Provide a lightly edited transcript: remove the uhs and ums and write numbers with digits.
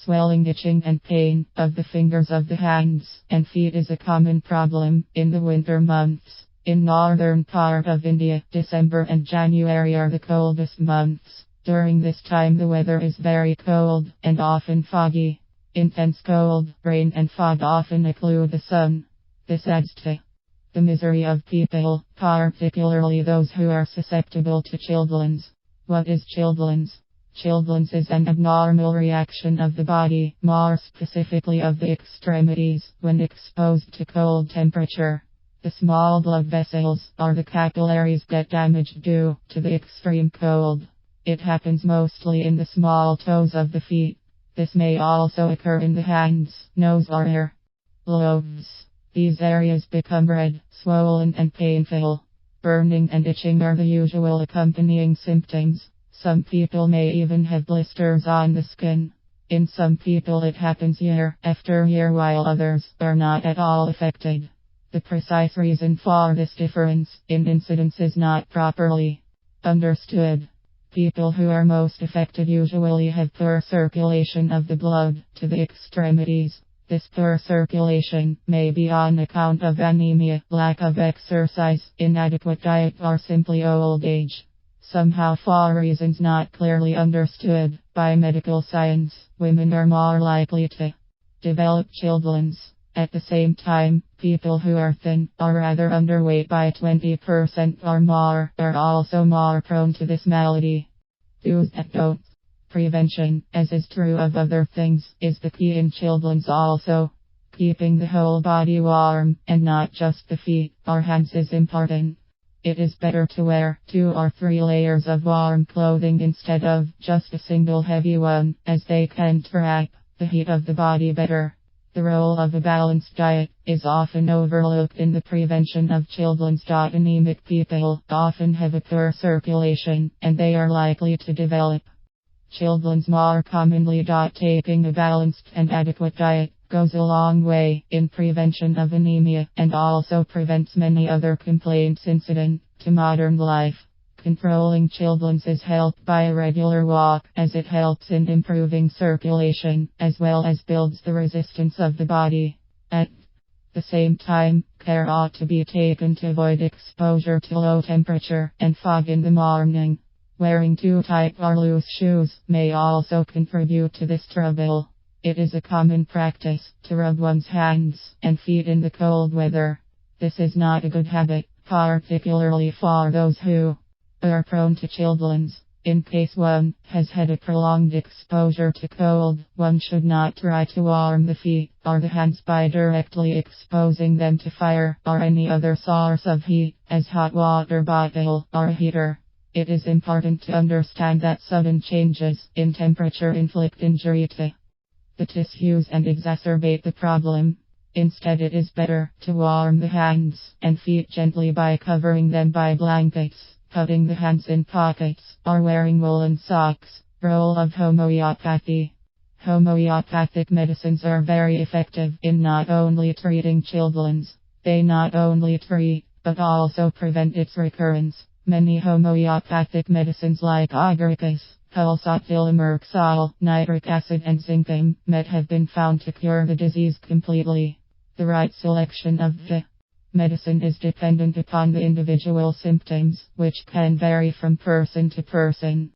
Swelling, itching, and pain of the fingers of the hands and feet is a common problem in the winter months. In northern part of India, December and January are the coldest months. During this time the weather is very cold and often foggy. Intense cold, rain and fog often occlude the sun. This adds to the misery of people, particularly those who are susceptible to chilblains. What is chilblains? Chilblains is an abnormal reaction of the body, more specifically of the extremities, when exposed to cold temperature. The small blood vessels, or the capillaries, get damaged due to the extreme cold. It happens mostly in the small toes of the feet. This may also occur in the hands, nose or ear lobes. These areas become red, swollen and painful. Burning and itching are the usual accompanying symptoms. Some people may even have blisters on the skin. In some people it happens year after year while others are not at all affected. The precise reason for this difference in incidence is not properly understood. People who are most affected usually have poor circulation of the blood to the extremities. This poor circulation may be on account of anemia, lack of exercise, inadequate diet, or simply old age. Somehow, for reasons not clearly understood by medical science, women are more likely to develop chilblains. At the same time, people who are thin, or rather underweight by 20% or more, are also more prone to this malady. Do's and don'ts. Prevention, as is true of other things, is the key in chilblains also. Keeping the whole body warm, and not just the feet or hands, is important. It is better to wear 2 or 3 layers of warm clothing instead of just a single heavy one, as they can trap the heat of the body better. The role of a balanced diet is often overlooked in the prevention of chilblains. Anemic people often have a poor circulation, and they are likely to develop chilblains more commonly. Taking a balanced and adequate diet goes a long way in prevention of anemia and also prevents many other complaints incident to modern life. Controlling chilblains is helped by a regular walk, as it helps in improving circulation as well as builds the resistance of the body. At the same time, care ought to be taken to avoid exposure to low temperature and fog in the morning. Wearing too tight or loose shoes may also contribute to this trouble. It is a common practice to rub one's hands and feet in the cold weather. This is not a good habit, particularly for those who are prone to chilblains. In case one has had a prolonged exposure to cold, one should not try to warm the feet or the hands by directly exposing them to fire or any other source of heat, as hot water bottle or a heater. It is important to understand that sudden changes in temperature inflict injury to the tissues and exacerbate the problem. Instead, it is better to warm the hands and feet gently by covering them by blankets, putting the hands in pockets, or wearing woolen socks. Role of homeopathy. Homeopathic medicines are very effective in not only treating chilblains, they not only treat, but also prevent its recurrence. Many homeopathic medicines like agaricus, pulsatilla, nitric acid and zinc met have been found to cure the disease completely. The right selection of the medicine is dependent upon the individual symptoms, which can vary from person to person.